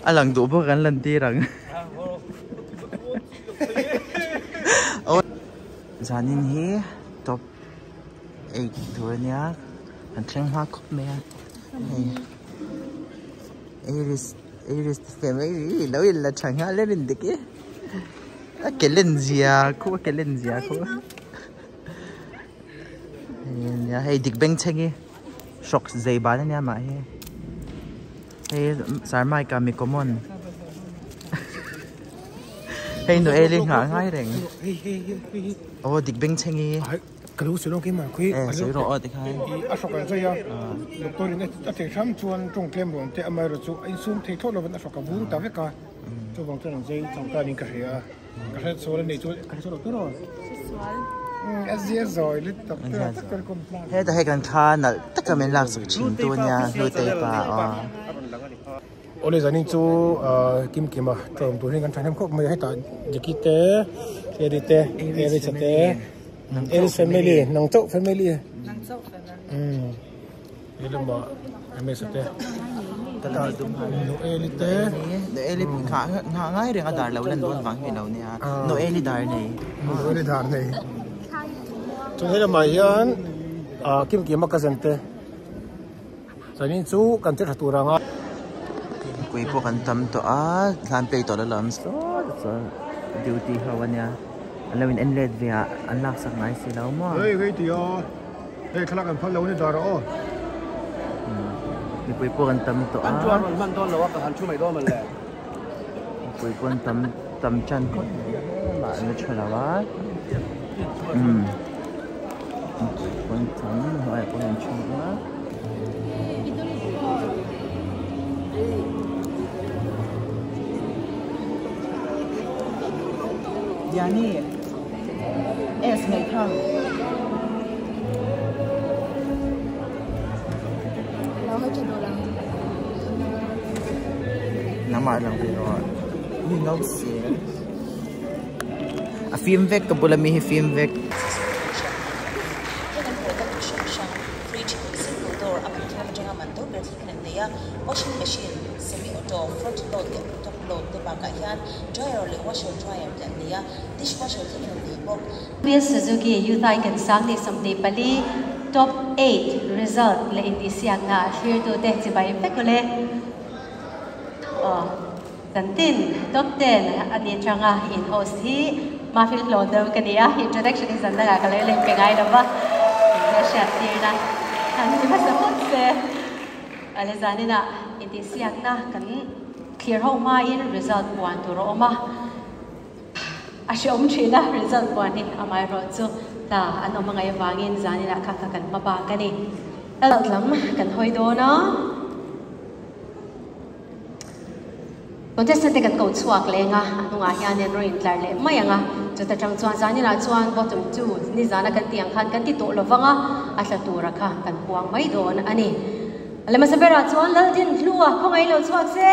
alang du bo kan lan ti rang zanin hi top 8 turnya an thleng ha khop me Iris family lo in la changa lên dik cái lên zia ko ya hey dik beng chengi shock zai ba na ma hey sarmai ka mi common hey no eli nga ngai reng oh dik beng chengi cái lúc sử dụng cái mà quý sử dụng ở thì khai sọc cái gì à lúc tôi này tại sao chuan trong kem rồi thì mà rồi chú anh xuống thì thôi là vẫn sọc cái vú tao biết cả chú vòng trên đường dây trong ta đi cái số này chú cái số đầu tiên rồi SGS rồi lít tập tất cả con thế thì hay cần khan là tất cả mình làm sự chỉnh tu nha nuôi tây ba ô lê giờ nên chú kim kim à trồng tôi nên cần phải làm khóc mấy hay tại dịch tế edite edite Elis family, nang chok family. Ini lembah, kami sete. Tata dum. No Elis teh. No Elis ngai ring adar lau lan don bang hi lau ni ha. No Elis dar nei. No Elis dar nei. Chúng thấy là mày hiền, kim kim mắc cái gì thế? Giờ nên chú cần chết hạt răng á. Quỳ po cần tâm to á, làm play to là làm sao? Duty hawan ya. Alam in led via anak sak nai si lau mo. Hey tio. Hey khalak an phal lau ni dar o. Ni pui po kan tam to a. An chuan man don lo ka han chu mai do man le. Pui po tam chan ko. Ma na chhala wa. Pui tam hoi po han chu wa. Yani es ngày thăng nó hơi chật đồ lắm nằm ở lòng kia rồi như ngấu xỉa phim vek cái bula mi phim vek washing machine semi-auto front load top load te ba ka hian dryer le washer dryer te nia dishwasher te ni bok Real Suzuki Youth Icon sang ni samdi pali top 8 result le indi siang na here to te chibai pekole dantin top 10 adi changa in host hi mafil loader kania introduction is anda ka le pengai dawa ya shatina ani masapot se Alexandina indi siang na kan clear ho ma in result one to roma Asyom china result one in amai ro chu ta ano mga yawangin zanina kakakan mabaka ni alam kan hoi do na contestant kan ko chuak le nga anu nga hian nen ro in tlar le mai anga chuta chang chuan zanina chuan bottom 2 ni zana kan tiang khan kan ti to lowanga atla tura kha kan huang mai don ani Alam sa pera chuan laldin hlua khongai lo chuak se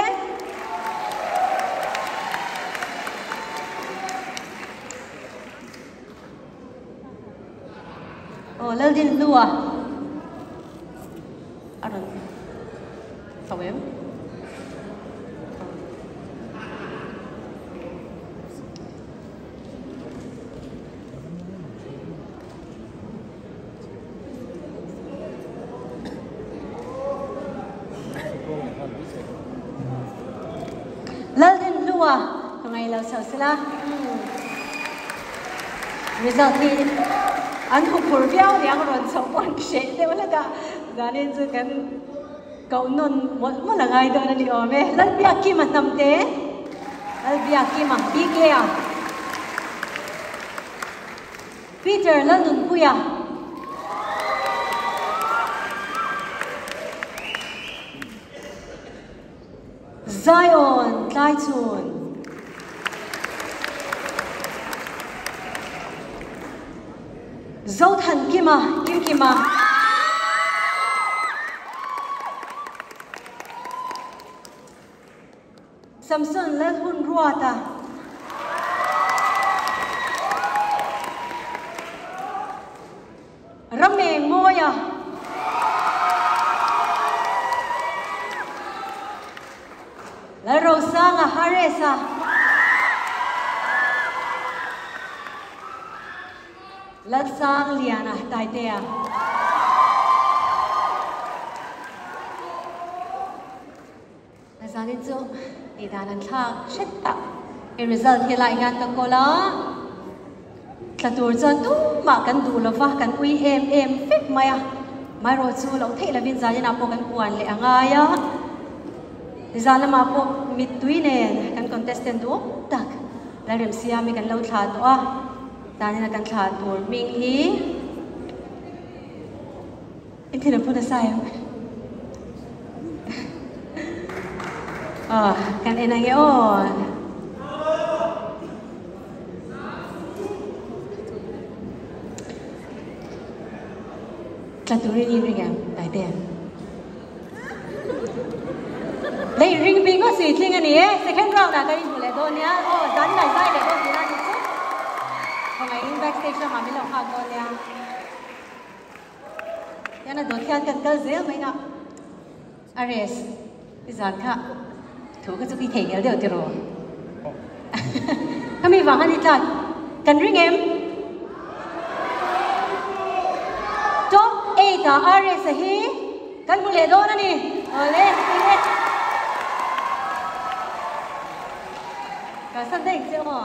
Oh laldin hlua aron sawem Laldin Lua, kung lo sa sila. Result ni, ano purbiao niya ron sa one shade, di wala ka. Ganin sa kan kaunon mo langay doon na ni Ome. Lalbiaki matamte, lalbiaki mahbigya. Peter lalun kuya. Zion, Taichun. Zoltan Kima, Kim Kima. Samson Lelhun Ruata. Rame Moya. la rosa nga haresa la sang liana tai tea na zanin chu idanan thak shetta e result hi lai ngan ta kola tlatur chan tu ma kan du lova kan ui em fit maya mai ro chu lo thei la vin zanin apo kan puan le anga ya zana ma po mitui ne kan contestant du tak la rem sia mi kan lo thla to a tani na kan thla tur ming hi inthina puna sai kan enange on Tlaturi ni ring am tai te Đây ring pin có gì thing anh ấy second round đã cái vụ lệ đôi nhá dán lại vai để đôi gì ra được chứ còn ngày in backstage là mà mình làm hàng đôi nhá cái này đôi khi cần cơ dễ mấy ngọc Aries cái dán khá thú cái chút đi thể nhớ được rồi kami vàng anh đi thật cần ring em top 8 Aries hi kan vụ lệ đôi nè lên cả sân đây chưa hả?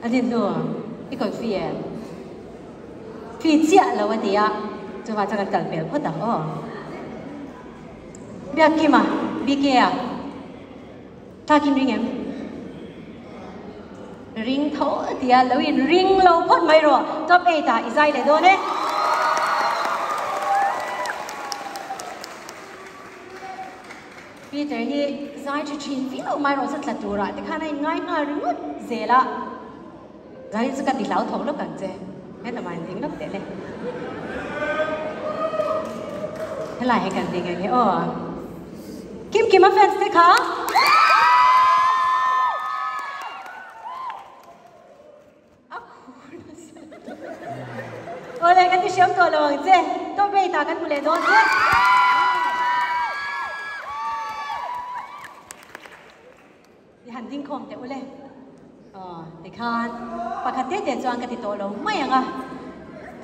Anh điền đồ, cái còn phi chia là vấn đề à? Cho vào cho cái tận bể phốt đó. Bây giờ mà, bây giờ, ta kim ring em, ring thấu thì à, lâu in ring lâu phốt mấy rồi, top 8 ta, izai để đồ đấy. Peter hi zai chu chin vi lo mai ro sa tlatura te khana ngai nga ringot zela zai chu ka ti lau thong lo kan che he na mai ding lo te le helai he kan ding nge o kim ma fans te kha ole kan ti siam to lo che to be ta kan mule don cheหันดิ้งคมแต่อุเล่ในคานปกติเดี๋ยวจวนกันติดตัวเราไม่ยังอ่ะ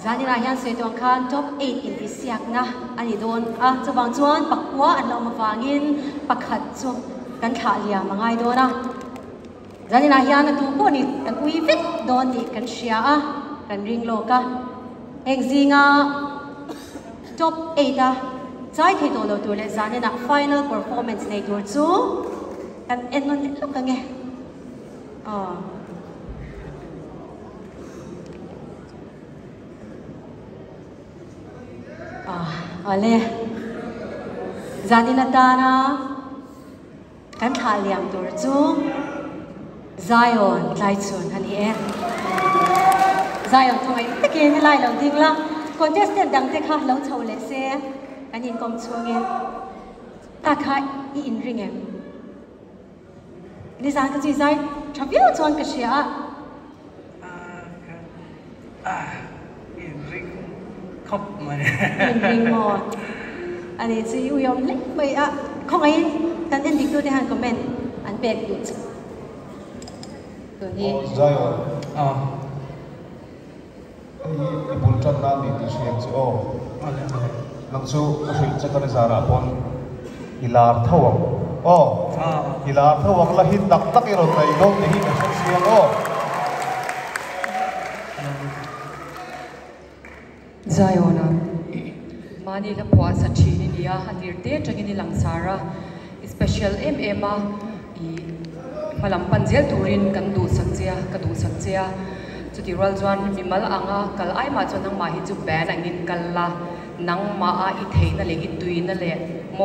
จานี่นายยันสวยตัวคานท็อป8อินดิเซียกนะอันนี้โดนจะวางจวนปักหัวอันเรามาฟังอินปักขัดจวนกันขาเลียมาไงโดนนะจานี่นายยันตัวพวกนี้กันอุยฟิตโดนนี่กันเชียกันริงโลกะเอ็กซิงท็อป8ใจที่ตัวเราตัวเลยจานี่นะ final performance ในตัวจูกันเอ็นนนลูกกันไงเลยจานินาตานะกันทาเลียมตัวจูไซออนไลชุนฮันนี่ไซออนทำไมตะเกียงไล่เราดิ้งละคอนเทสเตนดังเตะค่ะเราเท่าเลเซ่อันนี้กองชัวเงี้ยตาค่ะอินริงเอ็มนี่สังกัดจีไซทำยังไงจวนกระเชียอินริงครบมาอินริงหมดอันนี้จีอุยอมเล็กไปของไอ้กันเอ็นดิกตัวที่หันคอมเมนต์อันเป็นอยู่ตัวนี้ใจอ่ะไอ้บุญจันทร์นั่นนี่ที่เชียงจีโอหลังสู่ก็คือจะกันในสาระปนอิลาร์ทวังอิลาร์ทวังละหินตักตักอีรถในโลกนี้กับเชียงใจอ่ะนะมานี่ละพัวสัจชีนี่เนี่ยฮันดีร์เดจังกินหลังสาระ special MMA มาลำปันเจลตูรินกันดูสักเจียกันดูสักเจียจุดที่รัลจวนมีมาละอ่างกัลไอมาจนนังมาฮิจูแบนอันนี้กัลละนังมาอีเทนนั่นเลยอีตุยนั่นเลยโม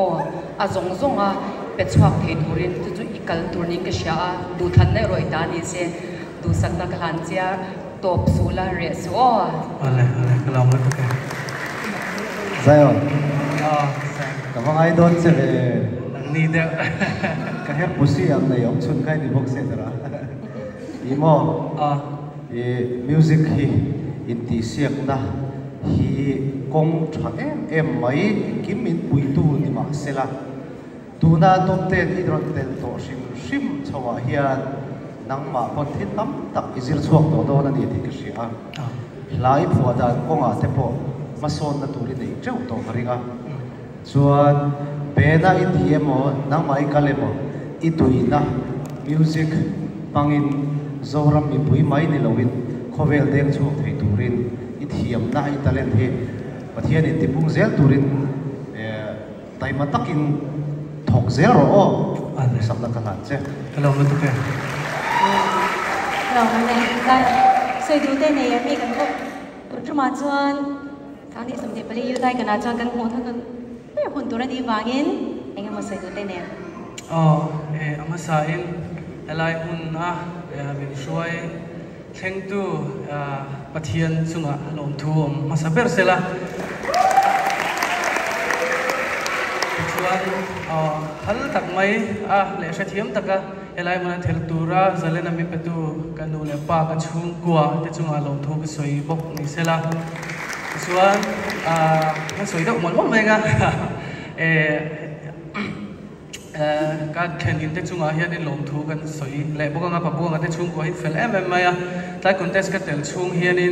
จงเป็ดชวักเทตูรินจุดอีกัลตูรินก็เชียดูทันในรอยตานี่เสียดูสักนักลันเจียตบสูลาเรสโอ้อะไรก็ลองแล้วกันใจอ่ะกับว่าไอ้โดนเสียนี่เด้อก็เห็นผู้สิอันไหนยองชุนใครดีบอกเสร็จแล้วอีโมมิวสิกฮีอินดีเสียงนะ hi kong tha em mai kim min pui tu ni ma sela tuna top 10 idron tel to sim chawa hian nangma pon thi tam tak izir chuak to do na ni ti ka sia lai phua dan konga te po mason na turi nei cheu to haringa chuan bena idiemo nangma ikalemo ituina music pangin zoram mi pui mai ni lowin khovel deng chu thei turin ithiam na i talent he pathian in tipung zel turin taima takin thok zel ro o samna kalan che hello mo to peเราเนี่ยได้สวยดูได้ในมีกันพวกจุมาจวนทางที่สมเด็จพระยุได้กันอาจารย์กันหัวทั้งนั้นไม่หุ่นตัวนั้นดีวางินเองมาสวยดูได้เนี่ยอามาสายอะไรหุ่นเป็นช่วยเข่งตู้ปะเทียนสุงะลมทุ่มมาสับเปอร์เซล่าชวนฮัลตักไหมเลชเทียมตักอะไรมันเทลตูราจะเล่นมีประตูกันดูเลปากันชุ่มกัวที่สุงะลมทุ่มสวยบกนี่เซล่าชวนมันสวยดอกหมดหมดเลยกันการแข่งขันที่จุงอาเฮียนี่ลงทุกันสวยและพวกงานปะพวกงานที่ชุงกว่าให้เฟลMMAแต่คอนเทสต์ก็เตลชุงเฮียนี่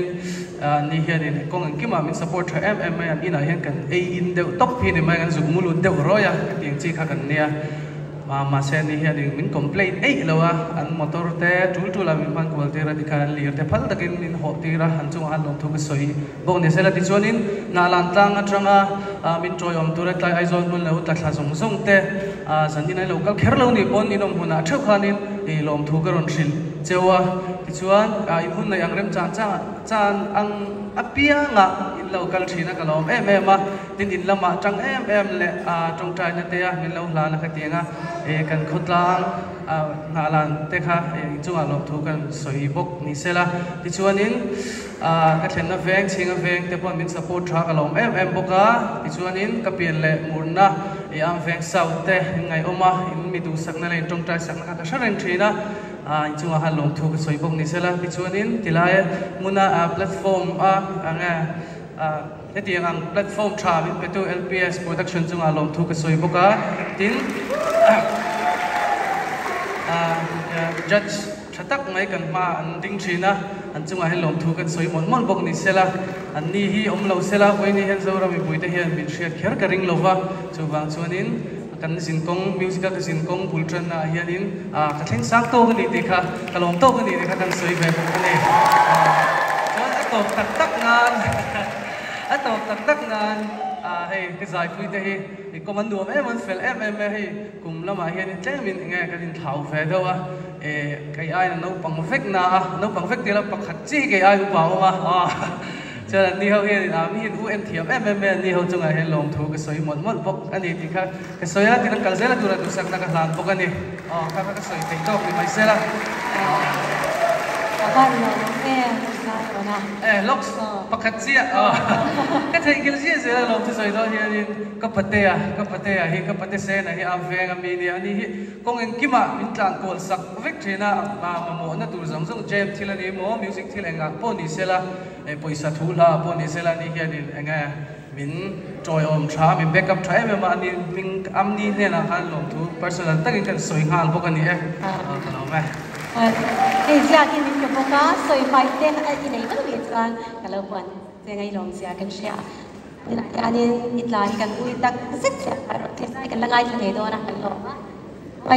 นี่เฮียนี่ก็งันกี่มามี support ให้ MMA อินอะไรกันอินเดียวท็อปพีนี่มากันจุกมูลุเดียวร้อยที่ยังจีข้ากันเนี่ยมาเช่นนี่เฮียนี่มิน complain แล้วอันมอเตอร์เตะทุลๆมินพันกว่าที่เราที่การเลี้ยงแต่พัลตะกินมินหอบที่เราหันจุงอาลงทุกันสวยบอกเนี่ยเสร็จแล้วที่ชวนนี่นาลันตังอัตรังมินจอยอมตัวเล็กไอโซนมันแล้วตัดขาส่งเตะสันติในโลกแค่เรานี่ปนนี่น้องหุ่นเชื่อขานินลมทุกกระรอนชิลเจ้าที่ชวนอินหุ่นในอังเรมจานอังอภิยังอินเรากัลชีนักลมมาดินอินละมาจังเลยจงใจนั่นเตะมินเราลานักเตียงกันขุดล้างนาลันเตะค่ะจุงอารมณ์ทุกันสวยบกนี่เสละที่ชวนนี้ก็เห็นนะเวงชิงเวงแต่พอมินสปอร์ตชักอารมณ์บกที่ชวนนี้ก็เปลี่ยนเลยมุนนะอันเวงสาวเตะยังไงออกมาอินมีดูสักนั่นเลยจงใจสักนั่นก็ชอบเรียนทีนะจุงอารมณ์ทุกันสวยบกนี่เสละที่ชวนนี้ที่ไล่มุนแพลตฟอร์มนี่ที่ยังแพลตฟอร์มชาบินไปตัว LPS Production จุงอารมณ์ทุกันสวยบกทิ้งjudge ชัดตักไม่กันมาอันดิ้งชีนะอันจุงอาให้ลงทุกันสวยหมดบกนี่เสละอันนี้ฮีเราเสละไว้นี่เห็นเราเราไม่บุยแต่เห็นเป็นเชียร์แค่กระริ่งเราว่าจูบางส่วนนี้กันสินกงมิวสิกกันสินกงบุลจันนะเฮียนินกระเทงซักโตกันดีค่ะกระลมโตกันดีค่ะกันสวยแบบนี้ตบตักงานตบตักงานให้ที่สายคุยแต่ให้ก็มันดูมันเฟลให้กลุ่มละมาเฮียนี่แจ้งมินไงกันเท้าเฟดเอาไก่ไอ้น้องปังเฟกนะน้องปังเฟกเดี๋ยวเราปักขัดจี้ไก่ไอ้หรือเปล่ามาเจ้านี่เขาเฮียมีเห็นUNเทียมนี่เขาจงไงให้ลงทุนก็สวยหมดบกอันนี้ที่ค่ะก็สวยที่นั่งกันเสร็จแล้วดูสักนักหลานบกอันนี้ข้าก็สวยติดต่อไปไม่เสร็จละบ้านเราล็อกปักขัดจี้ก็เทกิลจี้เสร็จแล้วลงที่สวยแล้วเฮียนี่ก็พัดเตะเฮียก็พัดเตะเซนเฮียอันเวงมีนี่อันนี้ก็เงินกี่มามินจานโกลสักวิกทีน่ะมาโมนั่นตัวสมส่งเจมที่ละนี่โมมิวสิกที่ละงานปนนี่เสร็จละปุยสัตว์ทุลาปนนี่เสร็จละนี่เฮียนี่ไงมินจอยอมช้ามินแบ็กอัพใช้มาอันนี้มินอันนี้เนี่ยนะการลงทุน personal ตั้งกันสวยงามพวกกันนี่ขนมไหมเสียกินกับพวกก็สวยไปเต้นอะไรในก็มีกันกันแล้ววันเสียไงลองเสียกันเสียอันนี้นิดลายกันอุ้ยตักเสียที่ใส่กันละไงจะเห็นตัวนะกันหรอไป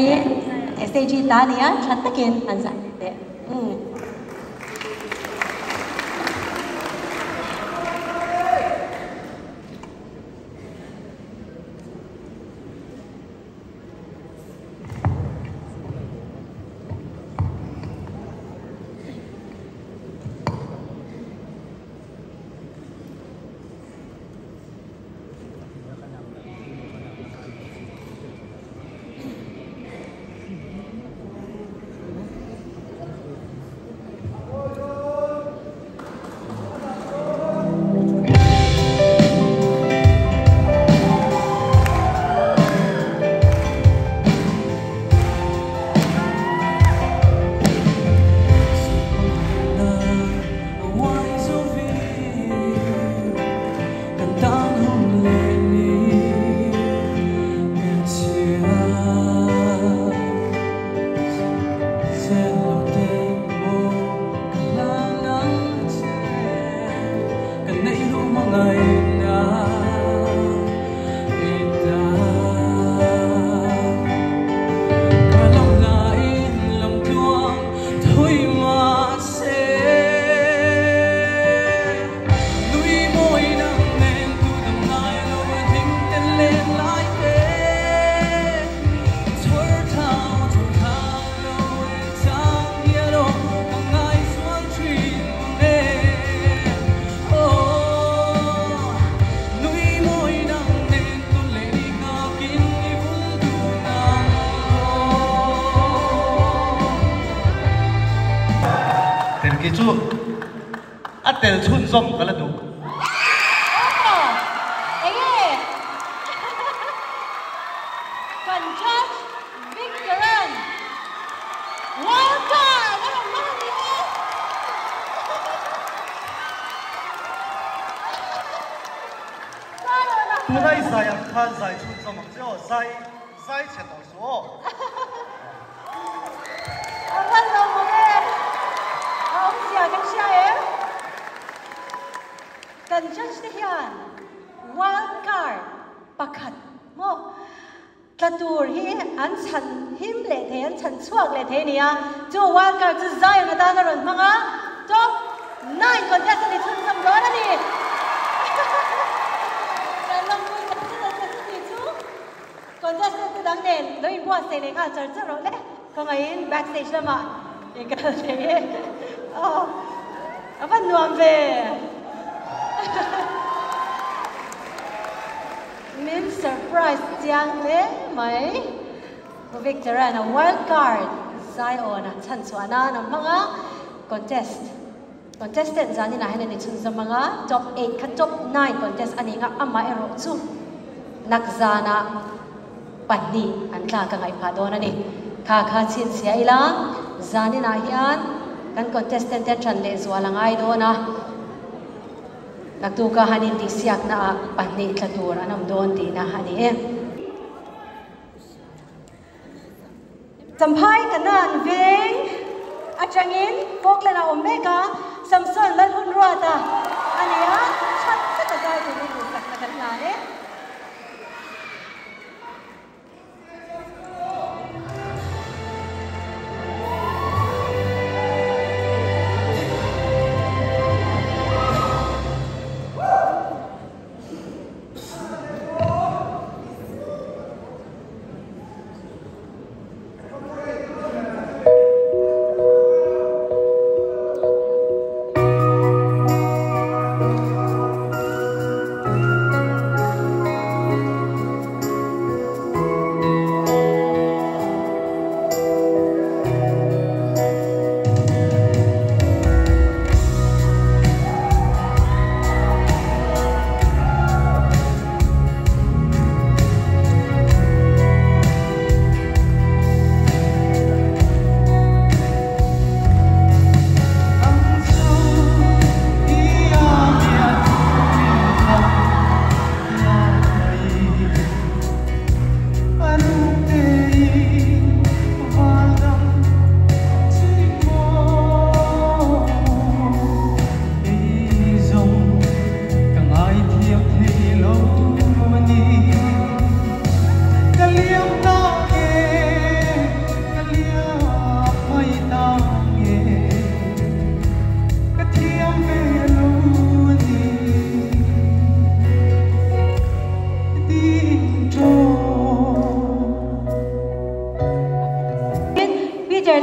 สเตจิตาเนี่ยชัดตะกินอันใส่เด็ด ngày na ita cả lòng ngại lòng tuông thôi mà sẽ núi môi nắng men tu tầm ngài lâu thinh tên lên lại thế thôi thao lâu em sang kia đâu càng ngài xuống truyền nè núi môi nắng men tu lệ đi ngã kín đi vun tu nắng tên kia chú à tên chun som cái là đủ Punjab Victoran Walker cái đồng năng gì thế tu này sai ăn khan sai chun som mặc chứ sai chuyện đó số ông ăn đâu mà nghe ông già cái xe em cần chất thế hiện Walker Pakat mo ta tur hi an chan him le the an chan chuak le the nia chu Walker chu zai na ta na ron manga top 9 contest ni chun sam do na ni kan long ku ta ni chu contest tu dang nen doi bua se le ka char char ro le ko ngai backstage la ma e ka the oh apan nuam ve min surprise tiang le mai Victoria na wild card Zion na chan chuana na manga contestant zani na hena ni chun za manga top 8 ka top 9 contest ani nga ama ero chu nakzana panni an tla ka ngai pha do na ni kha chin sia ila zani na hian kan contestant te than le zwala ngai do na naktu ka hanin di siak na panni tlatur anam don di na hani e samphai kanan veng atangin poklena omega samson lan hun ruata ania chat ta dai tu ni sak na kan na e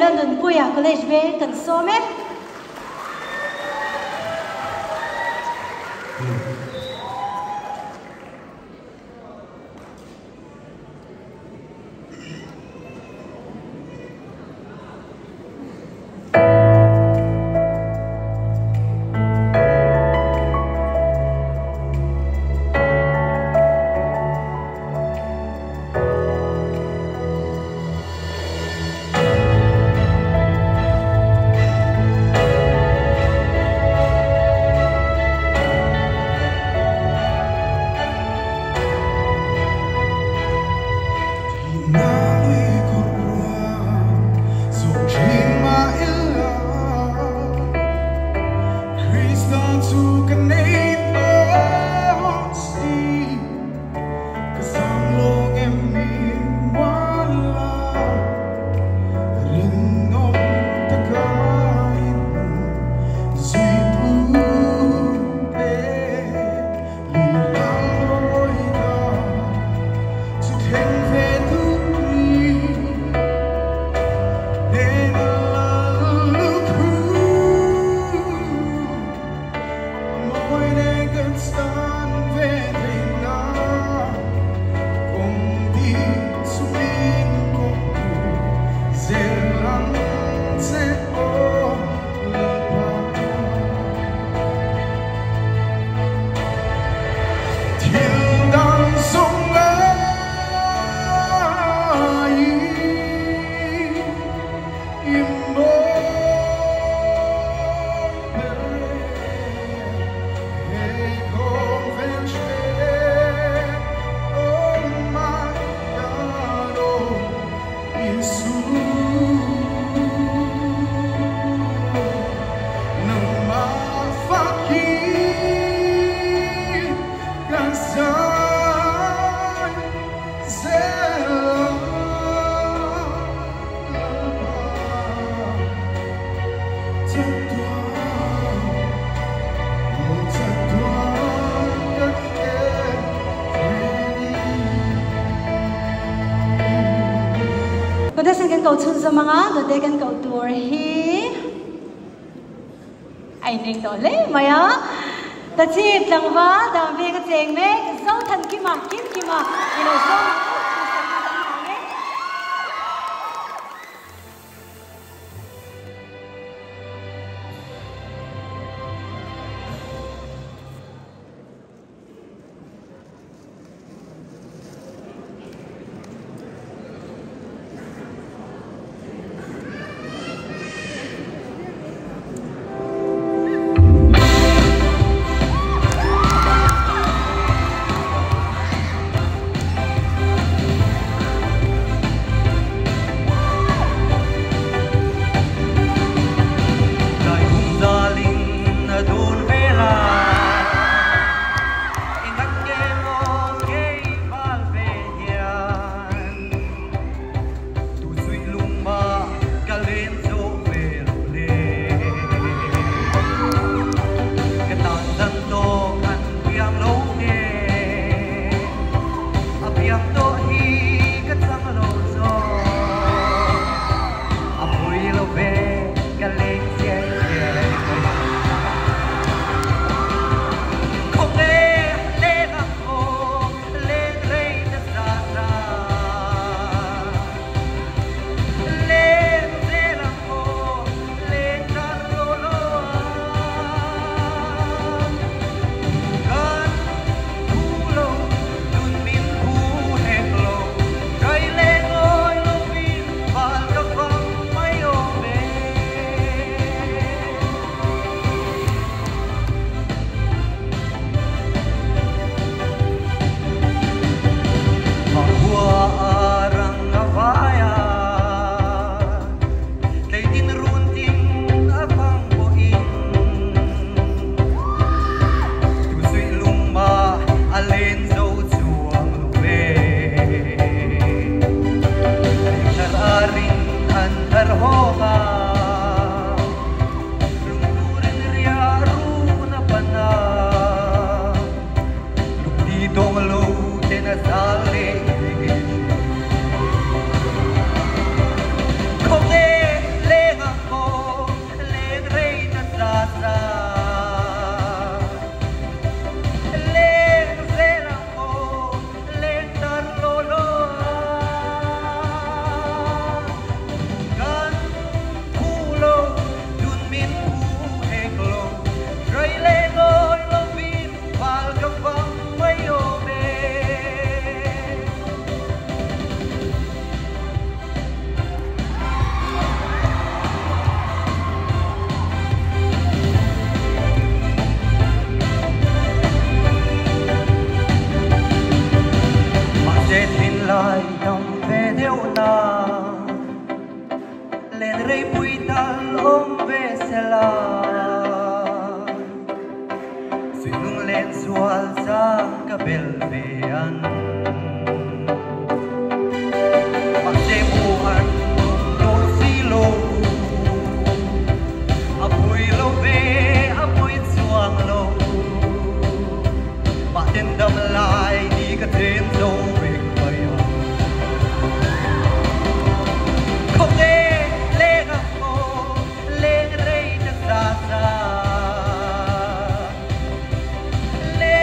London Puya College ve kan so me Contestant kan kau chun zamanga, dode kan kau tour hi. Ai ning to le maya. Ta chi tlangwa dam ve ka cheng me, zo than ki ma kim ki ma. Ino zo. Le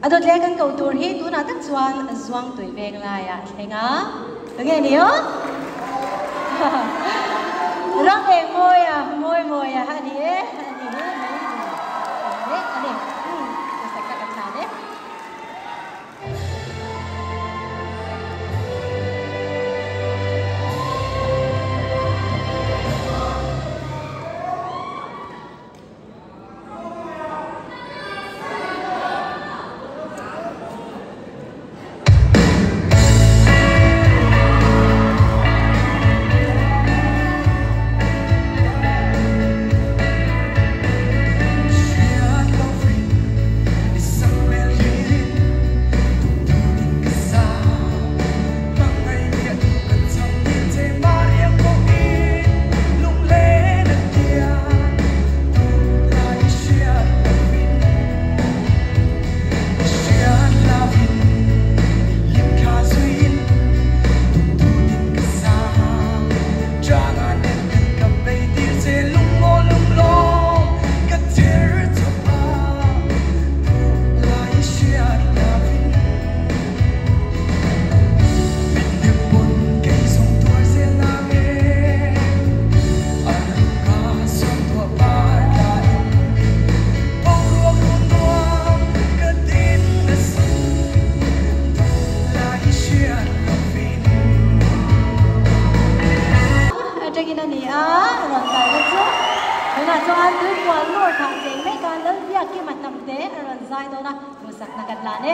adot le kan ko tur hi tu na tak chuan zuang tui veng la ya thenga nge ni o rong e moi ya ani e ani sa ka kan na de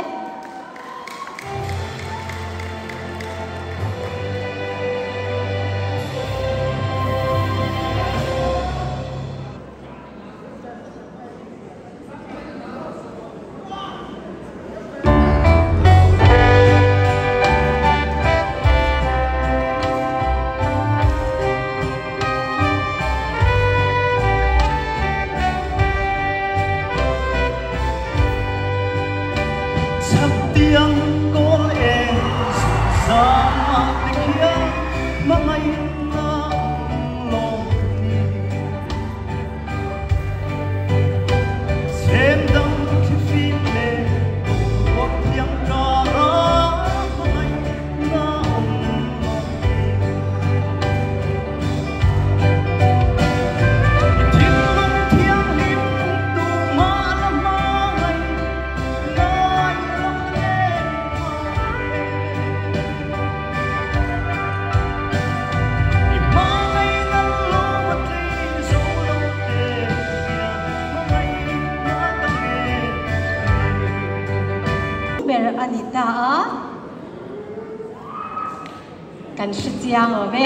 kan shitiang ove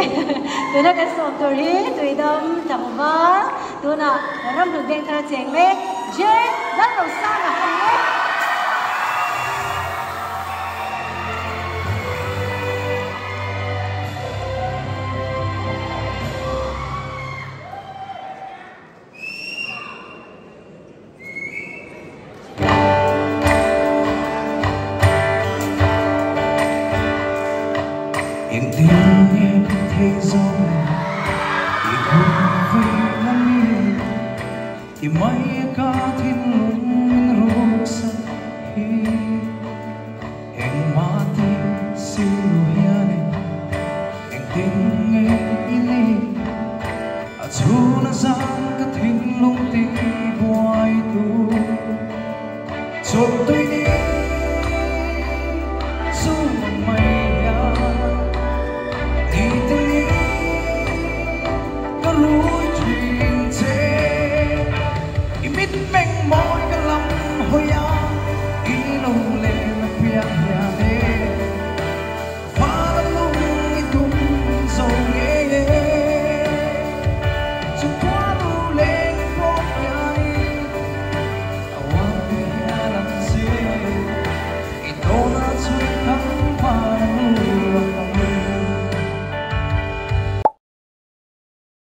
tuna kan som tori tuidam tamwa tuna ram lu deng tra cheng me je dan ro sa na hanne Thì mấy ca thiên